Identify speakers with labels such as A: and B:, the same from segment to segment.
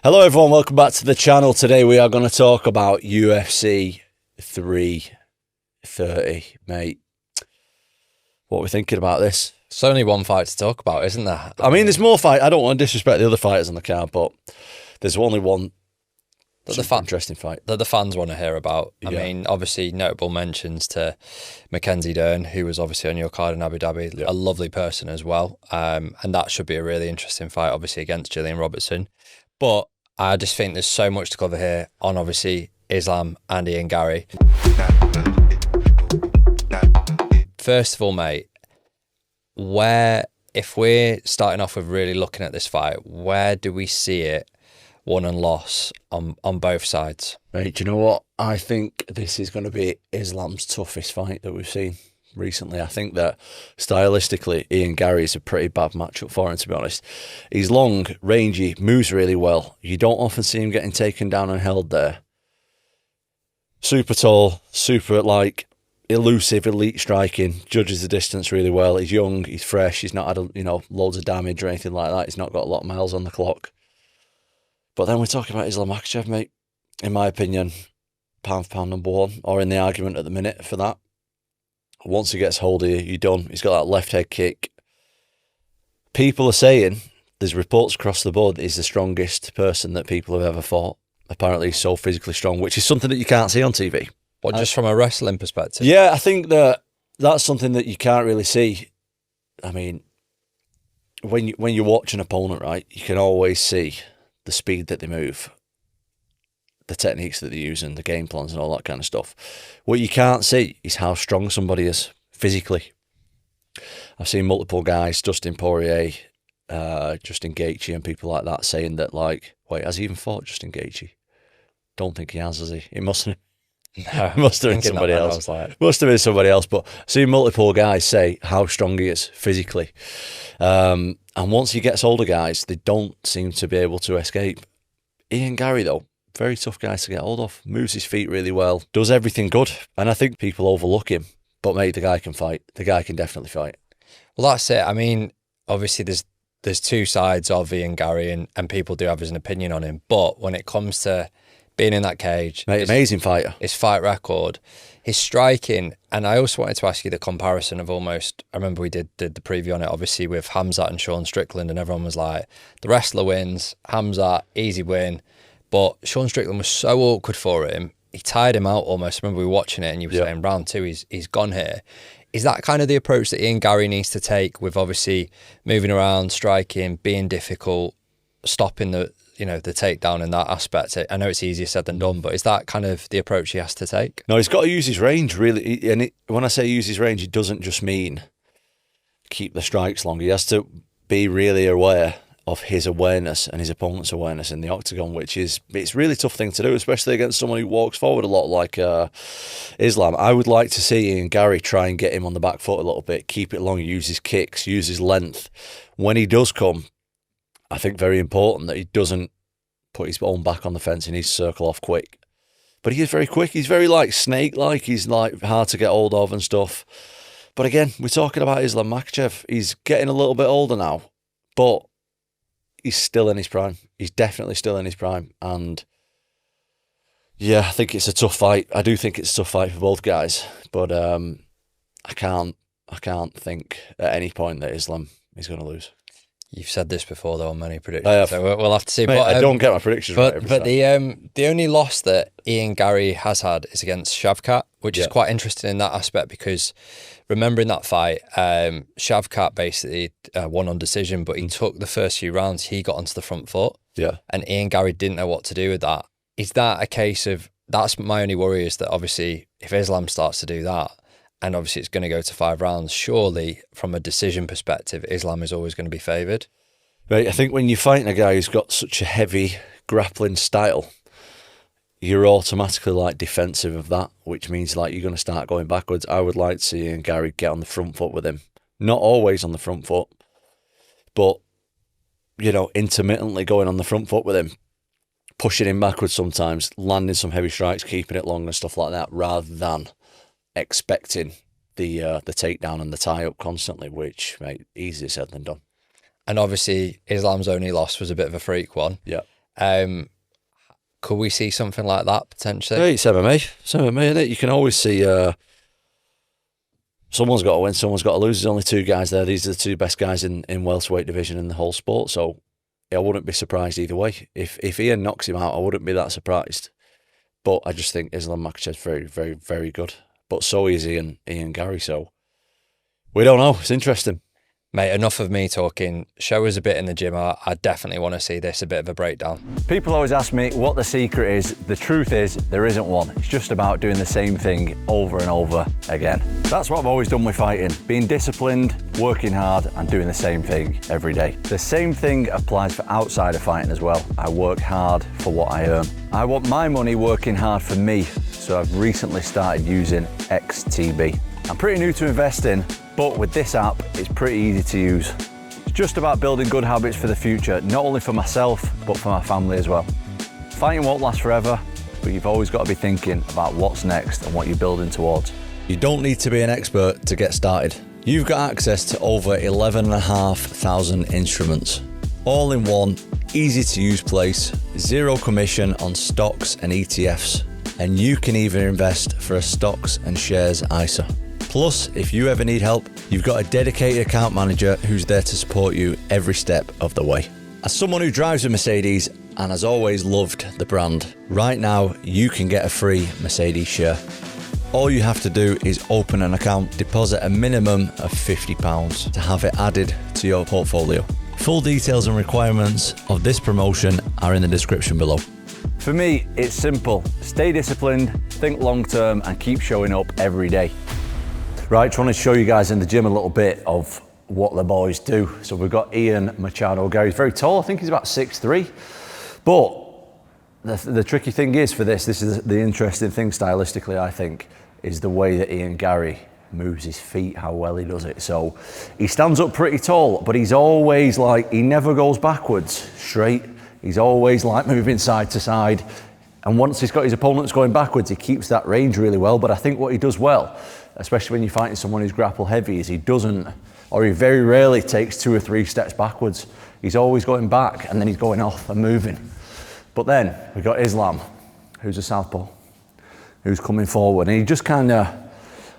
A: Hello everyone, welcome back to the channel. Today we are going to talk about UFC 330, mate. What are we thinking about this?
B: It's only one fight to talk about, isn't there?
A: I mean, there's more fight. I don't want to disrespect the other fighters on the card, but there's only one interesting fight
B: that the fans want to hear about. I mean, obviously notable mentions to Mackenzie Dern, who was obviously on your card in Abu Dhabi, a lovely person as well. And that should be a really interesting fight, obviously, against Gillian Robertson. But I just think there's so much to cover here on, obviously, Islam and Ian Garry. First of all, mate, if we're starting off with really looking at this fight, where do we see it won and loss on both sides?
A: Mate, do you know what? I think this is going to be Islam's toughest fight that we've seen recently. I think that stylistically, Ian Garry is a pretty bad matchup for him, to be honest. He's long, rangy, moves really well. You don't often see him getting taken down and held there. Super tall, super, elusive, elite striking, judges the distance really well. He's young, he's fresh, he's not had, loads of damage or anything like that. He's not got a lot of miles on the clock. But then we're talking about Islam Makhachev, mate. In my opinion, pound for pound number one, or in the argument at the minute for that. Once he gets hold of you, you're done. He's got that left head kick. People are saying, there's reports across the board, that he's the strongest person that people have ever fought. Apparently he's so physically strong, which is something that you can't see on TV.
B: What, just from a wrestling perspective?
A: Yeah, I think that's something that you can't really see. I mean, when you watch an opponent, right, you can always see the speed that they move, the techniques that they're using, the game plans and all that kind of stuff. What you can't see is how strong somebody is physically. I've seen multiple guys, Dustin Poirier, Justin Gaethje and people like that saying that, wait, has he even fought Justin Gaethje? Don't think he has he? He mustn't. No, must have been somebody else. Must have been somebody else. But I've seen multiple guys say how strong he is physically. And once he gets older, guys, they don't seem to be able to escape. Ian Garry, though, very tough guy to get hold of. Moves his feet really well. Does everything good. And I think people overlook him. But, mate, the guy can fight. The guy can definitely fight.
B: Well, that's it. I mean, obviously there's two sides of Ian Garry and people do have an opinion on him. But when it comes to being in that cage,
A: mate, amazing fighter.
B: His fight record, his striking, and I also wanted to ask you the comparison of almost, I remember we did the preview on it, obviously, with Hamzat and Sean Strickland, and everyone was like, the wrestler wins, Hamzat, easy win. But Sean Strickland was so awkward for him, he tired him out almost. I remember we were watching it and you were saying round two, he's gone here. Is that kind of the approach that Ian Garry needs to take with obviously moving around, striking, being difficult, stopping the takedown in that aspect? I know it's easier said than done, but is that kind of the approach he has to take?
A: No, he's got to use his range, really. And when I say use his range, it doesn't just mean keep the strikes long. He has to be really aware of his awareness and his opponent's awareness in the octagon, it's a really tough thing to do, especially against someone who walks forward a lot like Islam. I would like to see Ian Garry try and get him on the back foot a little bit, keep it long, use his kicks, use his length. When he does come, I think very important that he doesn't put his own back on the fence. He needs to circle off quick. But he is very quick. He's very snake-like. He's hard to get hold of and stuff. But again, we're talking about Islam Makhachev. He's getting a little bit older now, but he's still in his prime. He's definitely still in his prime. And yeah, I think it's a tough fight. I do think it's a tough fight for both guys. But I can't think at any point that Islam is going to lose.
B: You've said this before, though, on many predictions, so we'll have to see.
A: Mate, I don't get my predictions right every time.
B: The only loss that Ian Garry has had is against Shavkat, which is quite interesting in that aspect because remembering that fight, Shavkat basically won on decision, but he took the first few rounds, he got onto the front foot, and Ian Garry didn't know what to do with that. Is that a case of, that's my only worry, is that obviously if Islam starts to do that, and obviously it's going to go to 5 rounds, surely from a decision perspective, Islam is always going to be favoured.
A: Right, I think when you're fighting a guy who's got such a heavy grappling style, you're automatically defensive of that, which means you're going to start going backwards. I would like to see Ian Garry get on the front foot with him. Not always on the front foot, but, intermittently going on the front foot with him, pushing him backwards sometimes, landing some heavy strikes, keeping it long and stuff like that, rather than expecting the takedown and the tie-up constantly, which, mate, easier said than done.
B: And obviously, Islam's only loss was a bit of a freak one.
A: Yeah.
B: Could we see something like that potentially?
A: Hey, it's MMA, isn't it? You can always see someone's got to win, someone's got to lose. There's only two guys there. These are the two best guys in welterweight division in the whole sport. So I wouldn't be surprised either way. If Ian knocks him out, I wouldn't be that surprised. But I just think Islam Makhachev's very, very, very good. But so is Ian Garry. So we don't know. It's interesting.
B: Mate, enough of me talking. Show us a bit in the gym. I definitely want to see this, a bit of a breakdown.
C: People always ask me what the secret is. The truth is, there isn't one. It's just about doing the same thing over and over again. That's what I've always done with fighting. Being disciplined, working hard, and doing the same thing every day. The same thing applies for outside of fighting as well. I work hard for what I earn. I want my money working hard for me, so I've recently started using XTB. I'm pretty new to investing, but with this app, it's pretty easy to use. It's just about building good habits for the future, not only for myself, but for my family as well. Fighting won't last forever, but you've always got to be thinking about what's next and what you're building towards.
A: You don't need to be an expert to get started. You've got access to over 11,500 instruments, all in one easy to use place, zero commission on stocks and ETFs, and you can even invest for a stocks and shares ISA. Plus, if you ever need help, you've got a dedicated account manager who's there to support you every step of the way. As someone who drives a Mercedes and has always loved the brand, right now you can get a free Mercedes share. All you have to do is open an account, deposit a minimum of £50 to have it added to your portfolio. Full details and requirements of this promotion are in the description below.
C: For me, it's simple. Stay disciplined, think long term, and keep showing up every day. Right, trying to show you guys in the gym a little bit of what the boys do. So we've got Ian Garry. He's very tall, I think he's about 6'3". But the tricky thing is for this is the interesting thing stylistically, I think, is the way that Ian Garry moves his feet, how well he does it. So he stands up pretty tall, but he's always like, he never goes backwards, straight. He's always like moving side to side. And once he's got his opponents going backwards, he keeps that range really well. But I think what he does well, especially when you're fighting someone who's grapple heavy, is he doesn't, or he very rarely takes 2 or 3 steps backwards. He's always going back and then he's going off and moving. But then we've got Islam, who's a southpaw, who's coming forward. And he just kind of,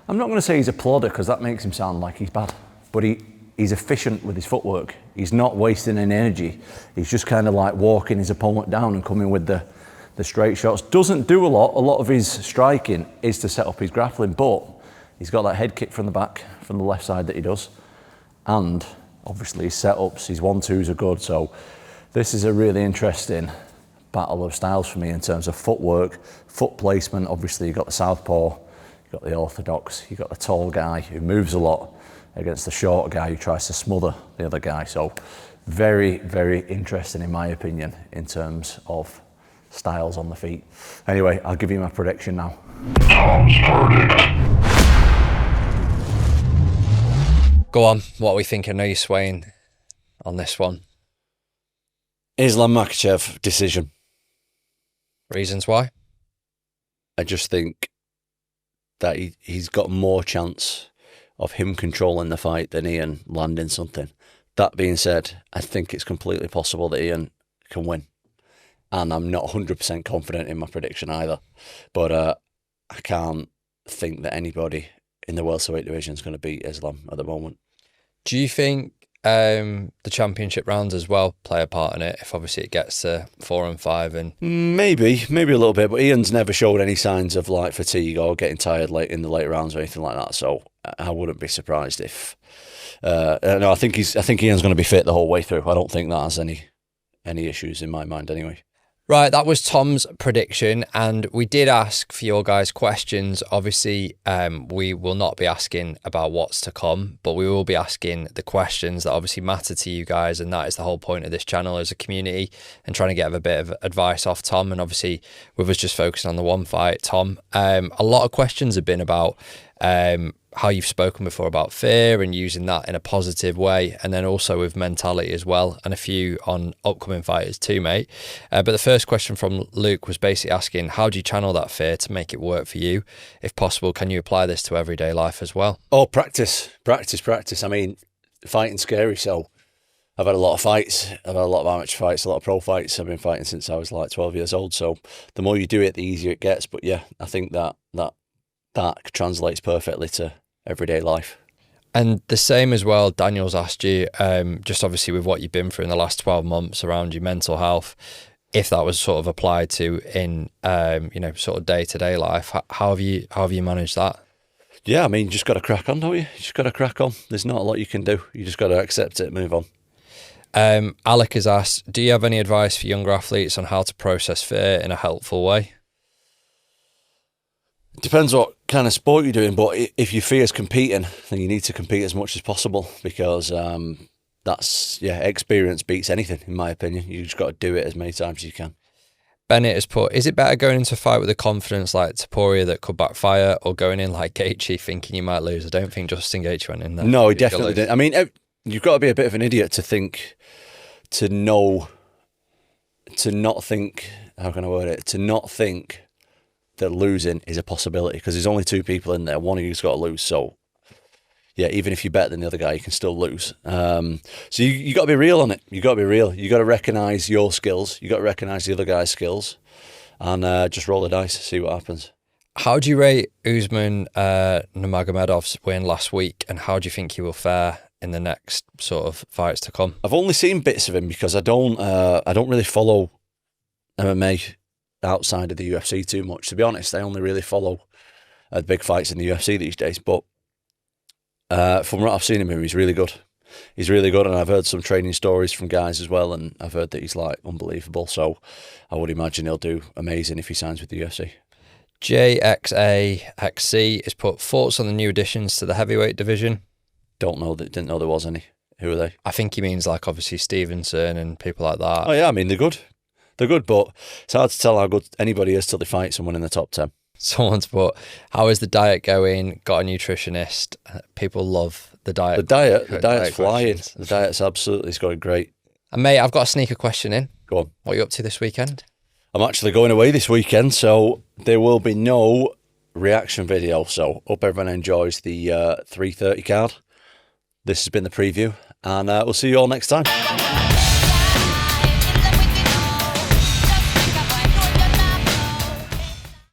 C: I'm not going to say he's a plodder because that makes him sound like he's bad, but he's efficient with his footwork. He's not wasting any energy. He's just kind of like walking his opponent down and coming with the straight shots. Doesn't do a lot. A lot of his striking is to set up his grappling, but he's got that head kick from the back, from the left side that he does. And obviously his setups, his 1-2s are good. So this is a really interesting battle of styles for me in terms of footwork, foot placement. Obviously you've got the southpaw, you've got the orthodox, you've got the tall guy who moves a lot against the short guy who tries to smother the other guy. So very, very interesting in my opinion in terms of styles on the feet. Anyway, I'll give you my prediction now.
D: Tom's verdict.
B: Go on, what are we thinking? I know you're swaying on this one.
A: Islam Makhachev decision.
B: Reasons why?
A: I just think that he's got more chance of him controlling the fight than Ian landing something. That being said, I think it's completely possible that Ian can win. And I'm not 100% confident in my prediction either. But I can't think that anybody in the welterweight division is going to beat Islam at the moment.
B: Do you think the championship rounds as well play a part in it, if obviously it gets to 4 and 5? And
A: maybe a little bit, but Ian's never showed any signs of like fatigue or getting tired late in the late rounds or anything like that. So I wouldn't be surprised if no, I think Ian's going to be fit the whole way through. I don't think that has any issues in my mind anyway.
B: Right, that was Tom's prediction, and we did ask for your guys' questions. Obviously, we will not be asking about what's to come, but we will be asking the questions that obviously matter to you guys, and that is the whole point of this channel as a community, and trying to get a bit of advice off Tom. And obviously, with us just focusing on the one fight, Tom, a lot of questions have been about how you've spoken before about fear and using that in a positive way, and then also with mentality as well, and a few on upcoming fighters too, mate. But the first question from Luke was basically asking, how do you channel that fear to make it work for you? If possible, can you apply this to everyday life as well?
A: Oh, practice. I mean, fighting's scary, so I've had a lot of fights. I've had a lot of amateur fights, a lot of pro fights. I've been fighting since I was like 12 years old. So the more you do it, the easier it gets. But yeah, I think that translates perfectly to everyday life.
B: And the same as well, Daniel's asked you, just obviously with what you've been through in the last 12 months around your mental health, if that was sort of applied to in, sort of day-to-day life, how have you managed that?
A: Yeah, I mean, you just got to crack on, don't you? You just got to crack on. There's not a lot you can do. You just got to accept it, move on.
B: Alec has asked, do you have any advice for younger athletes on how to process fear in a helpful way?
A: It depends what kind of sport you're doing, but if your fear is competing, then you need to compete as much as possible because experience beats anything, in my opinion. You just got to do it as many times as you can.
B: Bennett has put, is it better going into a fight with a confidence like Topuria that could backfire or going in like Gaethje thinking you might lose? I don't think Justin Gaethje went in there.
A: No, he definitely didn't. I mean, you've got to be a bit of an idiot to not think that losing is a possibility because there's only two people in there. One of you's got to lose. So, yeah, even if you're better than the other guy, you can still lose. So you got to be real on it. You got to be real. You got to recognise your skills. You got to recognise the other guy's skills, and just roll the dice, see what happens.
B: How do you rate Usman Nurmagomedov's win last week, and how do you think he will fare in the next sort of fights to come?
A: I've only seen bits of him because I don't really follow MMA outside of the UFC too much. To be honest, I only really follow the big fights in the UFC these days. But from what I've seen him, he's really good. He's really good, and I've heard some training stories from guys as well, and I've heard that he's like unbelievable. So I would imagine he'll do amazing if he signs with the UFC.
B: JXAXC has put thoughts on the new additions to the heavyweight division.
A: Didn't know there was any. Who are they?
B: I think he means like obviously Stevenson and people like that.
A: Oh yeah, I mean they're good. They're good, but it's hard to tell how good anybody is till they fight someone in the top 10.
B: Someone's put, how is the diet going? Got a nutritionist. People love the diet.
A: The diet's flying. The diet's absolutely, it's going great.
B: And mate, I've got a sneaker question in.
A: Go on.
B: What are you up to this weekend?
A: I'm actually going away this weekend, so there will be no reaction video. So hope everyone enjoys the 3:30 card. This has been the preview, and we'll see you all next time.